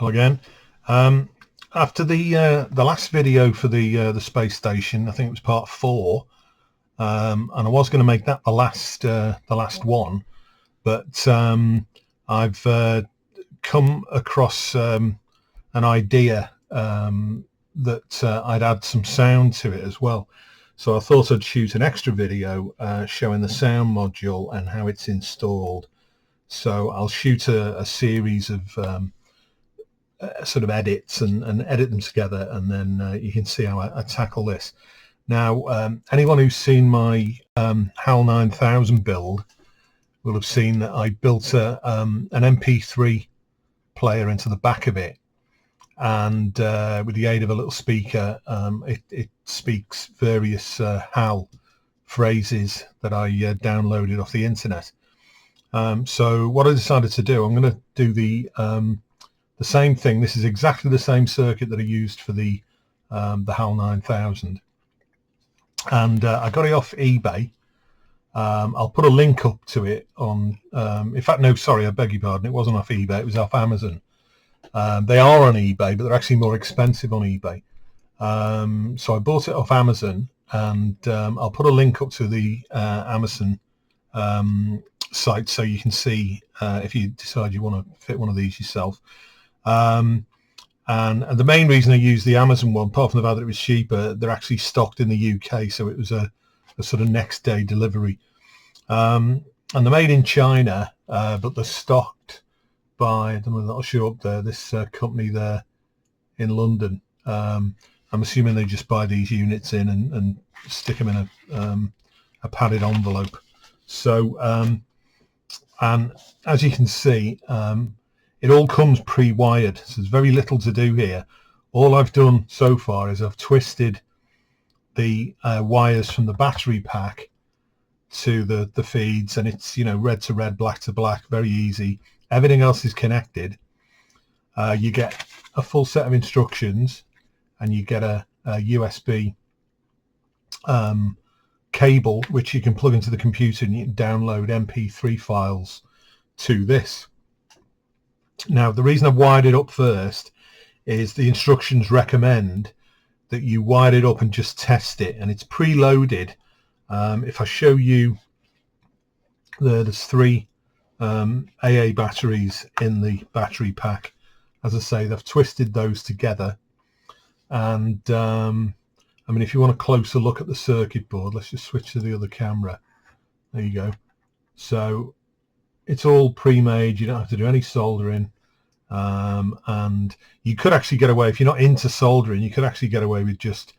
Again. Um, After the last video for the space station, I think it was part 4, and I was going to make that the last one, but I've come across an idea that I'd add some sound to it as well. So I thought I'd shoot an extra video showing the sound module and how it's installed. So I'll shoot a series of sort of edits and edit them together, and then you can see how I tackle this. Now, anyone who's seen my HAL 9000 build will have seen that I built an MP3 player into the back of it, and with the aid of a little speaker, it speaks various HAL phrases that I downloaded off the internet. So what I decided to do, I'm going to do the same thing. This is exactly the same circuit that I used for the HAL 9000, and I got it off eBay. I'll put a link up to it on, in fact, no, sorry, I beg your pardon, it wasn't off eBay, it was off Amazon. They are on eBay, but they're actually more expensive on eBay. So I bought it off Amazon, and I'll put a link up to the Amazon site so you can see if you decide you want to fit one of these yourself. And the main reason I used the Amazon one, apart from the fact that it was cheaper, they're actually stocked in the UK, so it was a sort of next day delivery. And they're made in China, but they're stocked by, I don't know if that'll show up there, this company there in London. I'm assuming they just buy these units in and stick them in a padded envelope. So, and as you can see, it all comes pre-wired, so there's very little to do here. All I've done so far is I've twisted the wires from the battery pack to the feeds, and it's, you know, red to red, black to black, very easy. Everything else is connected. You get a full set of instructions, and you get a USB cable which you can plug into the computer, and you can download MP3 files to this. Now, the reason I've wired it up first is the instructions recommend that you wire it up and just test it, and it's preloaded. If I show you, there's 3 AA batteries in the battery pack. As I say, they've twisted those together, and I mean, if you want a closer look at the circuit board, let's just switch to the other camera. There you go. So it's all pre-made, you don't have to do any soldering, and you could actually get away, if you're not into soldering, you could actually get away with just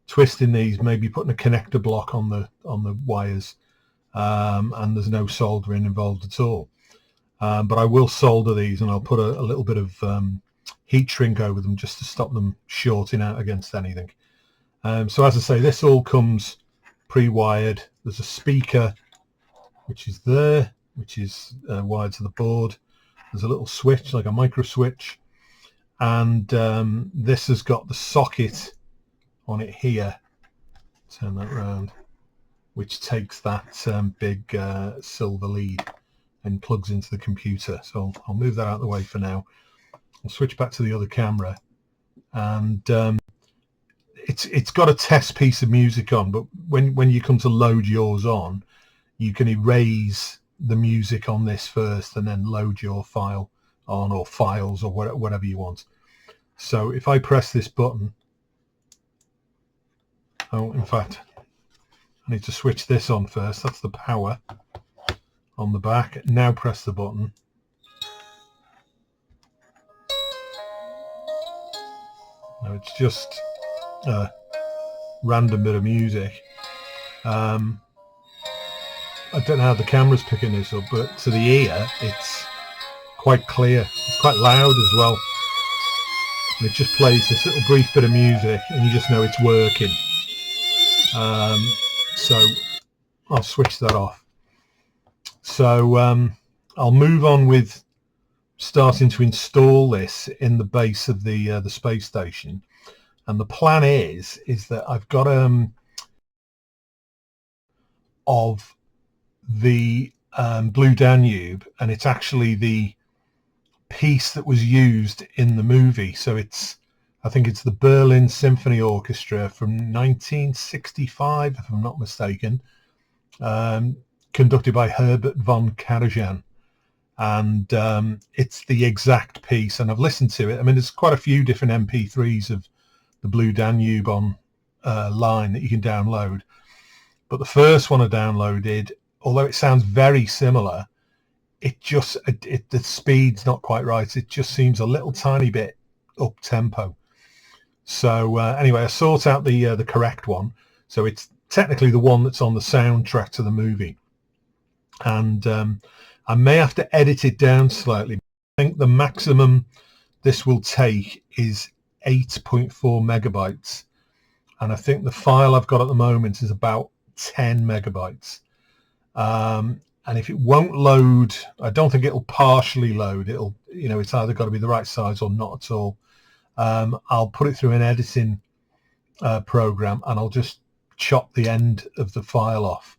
twisting these, maybe putting a connector block on the wires, and there's no soldering involved at all. But I will solder these, and I'll put a little bit of heat shrink over them just to stop them shorting out against anything. So as I say, this all comes pre-wired. There's a speaker which is there, which is wired to the board. There's a little switch, like a micro switch, and this has got the socket on it here. Turn that round, which takes that big silver lead and plugs into the computer. So I'll move that out of the way for now. I'll switch back to the other camera, and it's got a test piece of music on, but when you come to load yours on, you can erase the music on this first and then load your file on, or files, or whatever you want. So if I press this button, oh, in fact, I need to switch this on first. That's the power on the back. Now press the button. Now it's just a random bit of music. I don't know how the camera's picking this up, but to the ear, it's quite clear. It's quite loud as well. And it just plays this little brief bit of music, and you just know it's working. So I'll switch that off. So I'll move on with starting to install this in the base of the space station. And the plan is that I've got of the Blue Danube, and it's actually the piece that was used in the movie. So I think it's the Berlin Symphony Orchestra from 1965, if I'm not mistaken, conducted by Herbert von Karajan. And it's the exact piece, and I've listened to it. I mean, there's quite a few different MP3s of the Blue Danube on line that you can download. But the first one I downloaded, although it sounds very similar, the speed's not quite right. It just seems a little tiny bit up tempo. So anyway, I sought out the correct one. So it's technically the one that's on the soundtrack to the movie. And I may have to edit it down slightly. I think the maximum this will take is 8.4 megabytes. And I think the file I've got at the moment is about 10 megabytes. And if it won't load, I don't think it'll partially load. It's either got to be the right size or not at all. I'll put it through an editing program, and I'll just chop the end of the file off,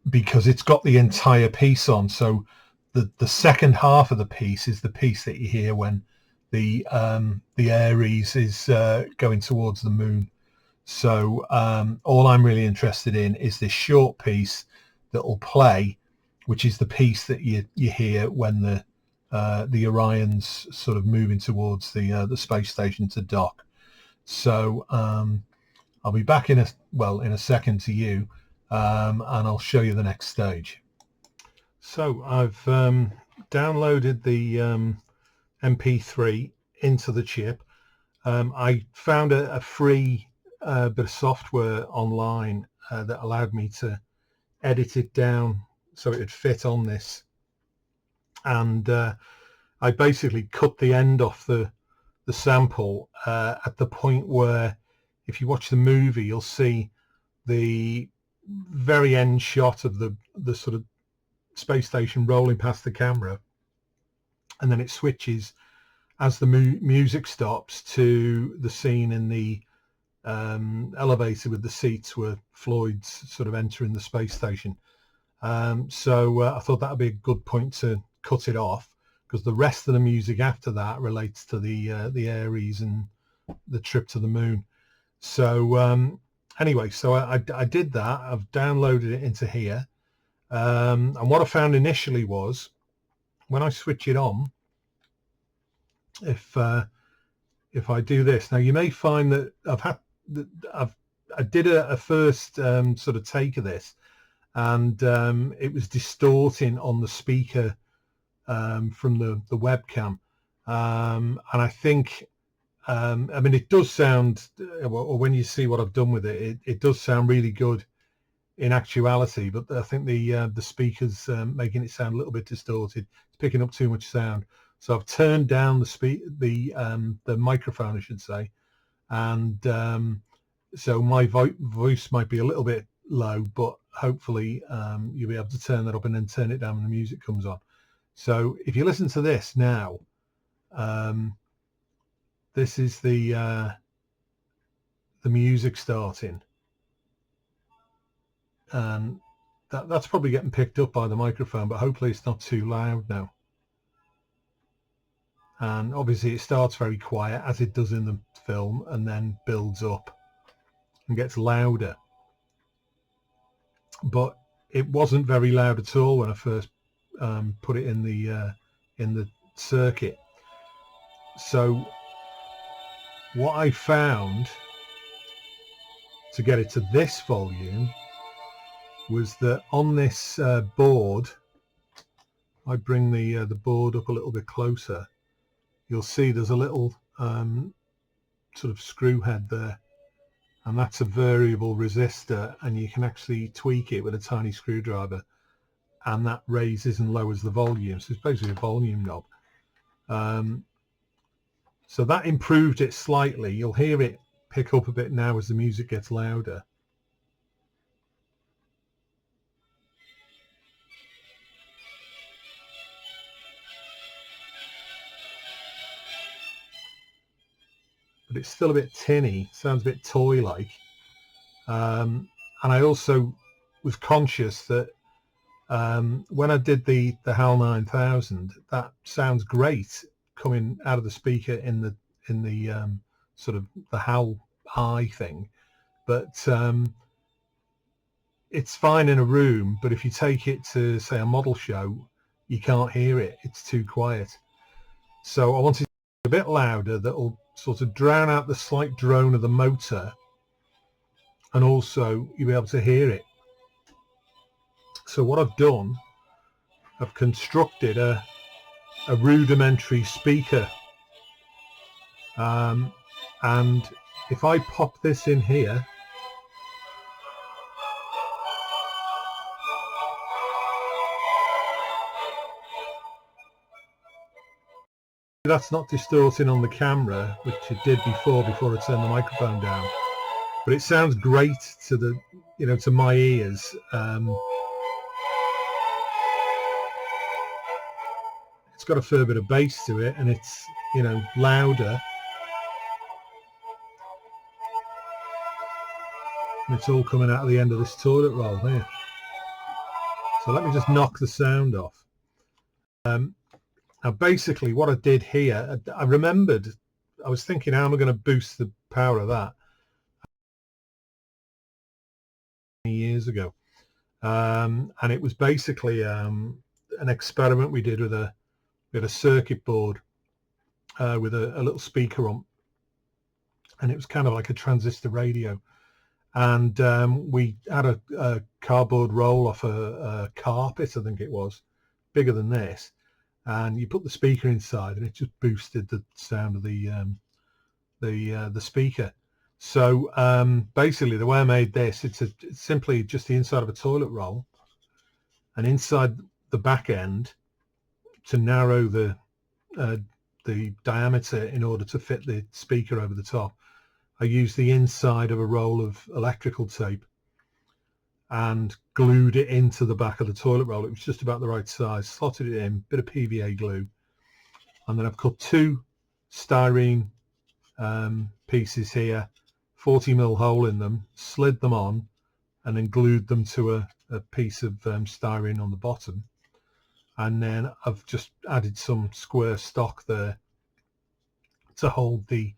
because it's got the entire piece on. So the second half of the piece is the piece that you hear when the Ares is going towards the moon. So all I'm really interested in is this short piece that will play, which is the piece that you hear when the Orion's sort of moving towards the space station to dock. So I'll be back in a second to you, and I'll show you the next stage. So I've downloaded the MP3 into the chip. I found a free bit of software online that allowed me to edit it down so it would fit on this, and I basically cut the end off the sample at the point where, if you watch the movie, you'll see the very end shot of the sort of space station rolling past the camera, and then it switches as the music stops to the scene in the elevator with the seats where Floyd's sort of entering the space station. So I thought that would be a good point to cut it off, because the rest of the music after that relates to the Ares and the trip to the moon. So anyway, so I did that. I've downloaded it into here, and what I found initially was, when I switch it on, if I do this now, you may find that I did a first sort of take of this, and it was distorting on the speaker from the webcam, and I think I mean, it does sound, or when you see what I've done with it, it does sound really good in actuality, but I think the speaker's making it sound a little bit distorted. It's picking up too much sound. So I've turned down the microphone, I should say, and so my voice might be a little bit low, but hopefully you'll be able to turn that up and then turn it down when the music comes on. So if you listen to this now, this is the music starting, and that's probably getting picked up by the microphone, but hopefully it's not too loud now. And obviously it starts very quiet, as it does in the film, and then builds up and gets louder. But it wasn't very loud at all when I first put it in the circuit. So what I found to get it to this volume was that on this board, I bring the board up a little bit closer, you'll see there's a little sort of screw head there, and that's a variable resistor, and you can actually tweak it with a tiny screwdriver, and that raises and lowers the volume. So it's basically a volume knob. So that improved it slightly. You'll hear it pick up a bit now as the music gets louder. But it's still a bit tinny, sounds a bit toy-like. And I also was conscious that When I did the HAL 9000, that sounds great coming out of the speaker in the sort of the HAL I thing, but it's fine in a room, but if you take it to, say, a model show, you can't hear it. It's too quiet. So I wanted a bit louder that'll sort of drown out the slight drone of the motor, and also you'll be able to hear it. So what I've done, I've constructed a rudimentary speaker, and if I pop this in here, that's not distorting on the camera, which it did before I turned the microphone down, but it sounds great to the, you know, to my ears. It's got a fair bit of bass to it, and it's, you know, louder, and it's all coming out of the end of this toilet roll here. So let me just knock the sound off. Now basically what I did here, I remembered, I was thinking, how am I going to boost the power of that years ago, and it was basically an experiment we did with a circuit board with a little speaker on, and it was kind of like a transistor radio, and we had a cardboard roll off a carpet, I think it was, bigger than this, and you put the speaker inside and it just boosted the sound of the speaker. So basically the way I made this, it's simply just the inside of a toilet roll, and inside the back end, to narrow the diameter in order to fit the speaker over the top, I used the inside of a roll of electrical tape and glued it into the back of the toilet roll. It was just about the right size, slotted it in, bit of PVA glue, and then I've cut two styrene pieces here, 40mm hole in them, slid them on, and then glued them to a piece of styrene on the bottom. And then I've just added some square stock there to hold the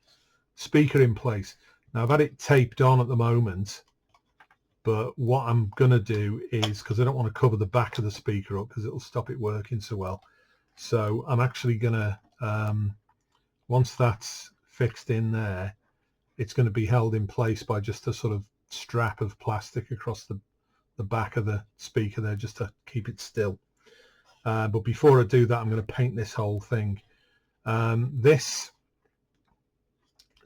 speaker in place. Now I've had it taped on at the moment, but what I'm going to do is, because I don't want to cover the back of the speaker up because it'll stop it working so well, so I'm actually going to, once that's fixed in there, it's going to be held in place by just a sort of strap of plastic across the back of the speaker there, just to keep it still. But before I do that, I'm going to paint this whole thing. This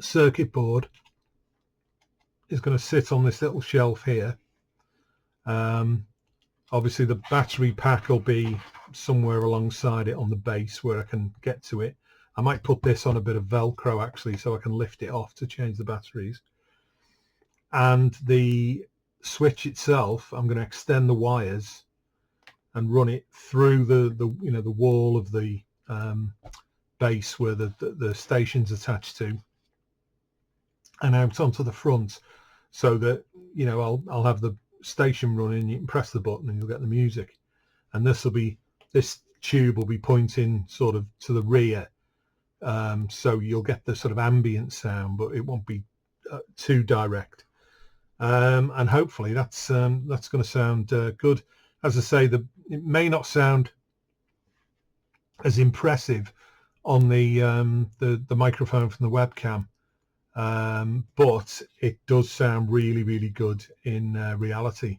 circuit board is going to sit on this little shelf here. Obviously the battery pack will be somewhere alongside it on the base where I can get to it. I might put this on a bit of Velcro actually, so I can lift it off to change the batteries. And the switch itself, I'm going to extend the wires and run it through the you know, the wall of the base where the station's attached to, and out onto the front, so that, you know, I'll have the station running. You can press the button and you'll get the music, and this tube will be pointing sort of to the rear, so you'll get the sort of ambient sound, but it won't be too direct, and hopefully that's going to sound good. As I say, it may not sound as impressive on the microphone from the webcam, but it does sound really, really good in reality.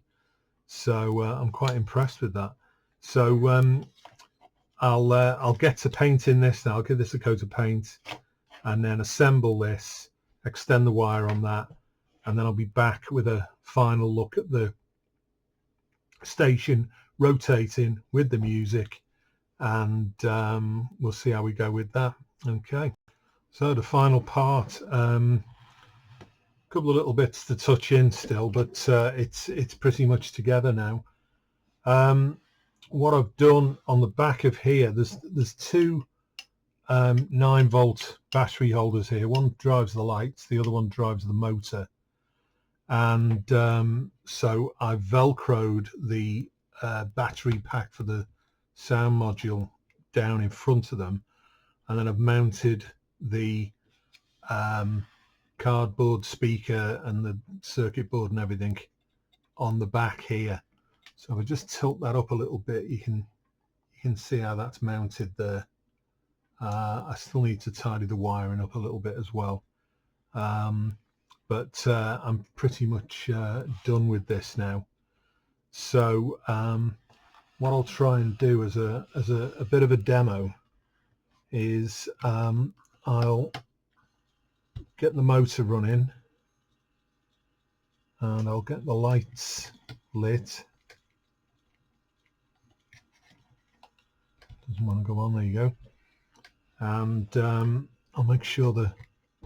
So I'm quite impressed with that. So I'll get to painting this now. I'll give this a coat of paint and then assemble this, extend the wire on that, and then I'll be back with a final look at the station rotating with the music, and we'll see how we go with that. Okay, so the final part, a couple of little bits to touch in still, but it's pretty much together now. What I've done on the back of here, there's two 9-volt battery holders here. One drives the lights, the other one drives the motor, and so I've velcroed the battery pack for the sound module down in front of them, and then I've mounted the cardboard speaker and the circuit board and everything on the back here. So if I just tilt that up a little bit, you can see how that's mounted there. I still need to tidy the wiring up a little bit as well, but I'm pretty much done with this now. So what I'll try and do as a bit of a demo is I'll get the motor running and I'll get the lights lit. Doesn't want to go on, there you go. And I'll make sure the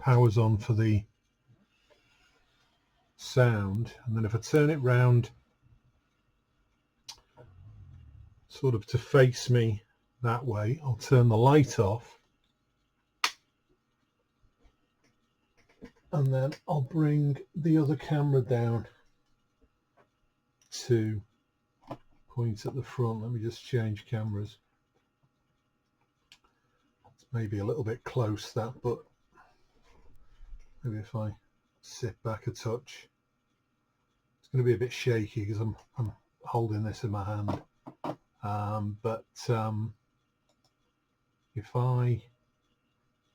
power's on for the sound, and then if I turn it round sort of to face me that way, I'll turn the light off, and then I'll bring the other camera down to point at the front. Let me just change cameras. It's maybe a little bit close, that, but maybe if I sit back a touch. It's going to be a bit shaky because I'm holding this in my hand. But if I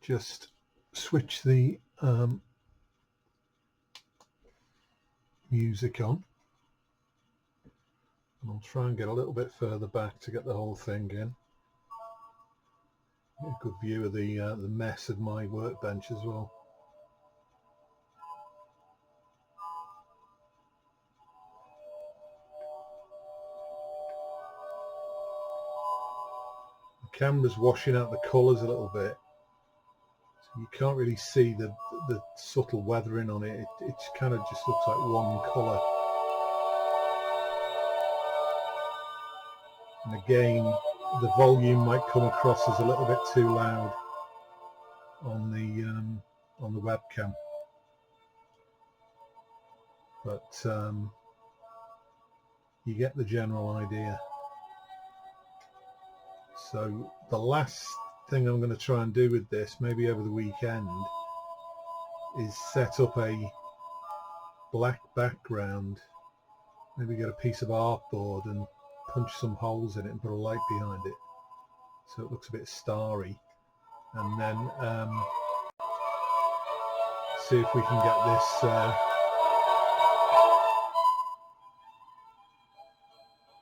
just switch the music on, and I'll try and get a little bit further back to get the whole thing in. Get a good view of the mess of my workbench as well. The camera's washing out the colours a little bit, so you can't really see the subtle weathering on it. It kind of just looks like one colour. And again, the volume might come across as a little bit too loud on the webcam, but you get the general idea. So the last thing I'm going to try and do with this, maybe over the weekend, is set up a black background, maybe get a piece of artboard and punch some holes in it and put a light behind it so it looks a bit starry, and then see if we can get this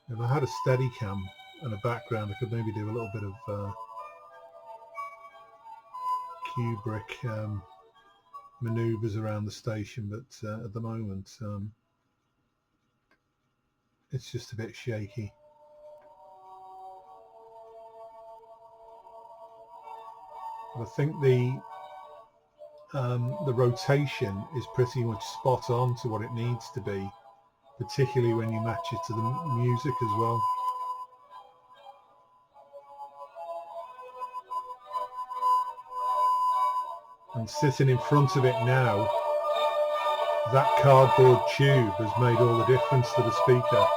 if I had a Steadicam and a background, I could maybe do a little bit of Kubrick maneuvers around the station, but at the moment it's just a bit shaky. But I think the rotation is pretty much spot on to what it needs to be, particularly when you match it to the music as well. And sitting in front of it now, that cardboard tube has made all the difference to the speaker.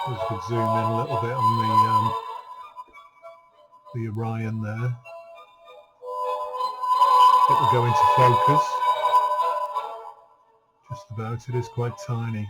As we zoom in a little bit on the Orion there, it will go into focus. Just about, it is quite tiny.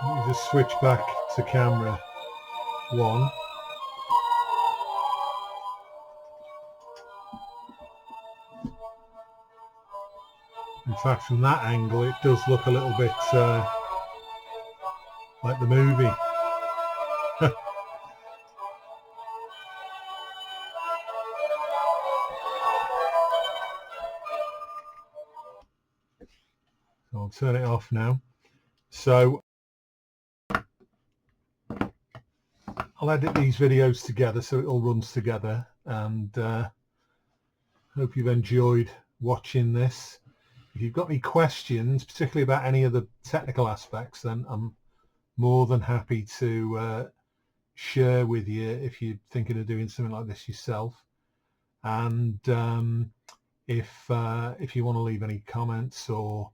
Let me just switch back to camera 1. In fact, from that angle it does look a little bit like the movie. So I'll turn it off now. So I'll edit these videos together so it all runs together, and hope you've enjoyed watching this. If you've got any questions, particularly about any of the technical aspects, then I'm more than happy to share with you if you're thinking of doing something like this yourself. And if you want to leave any comments, or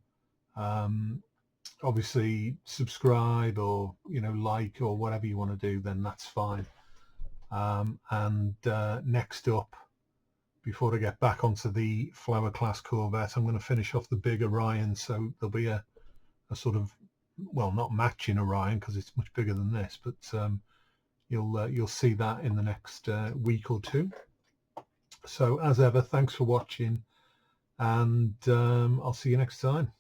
obviously subscribe, or like, or whatever you want to do, then that's fine. And next up, before I get back onto the Flower class Corvette, I'm going to finish off the big Orion, so there'll be a sort of, well, not matching Orion because it's much bigger than this, but you'll see that in the next week or two. So as ever, thanks for watching, and I'll see you next time.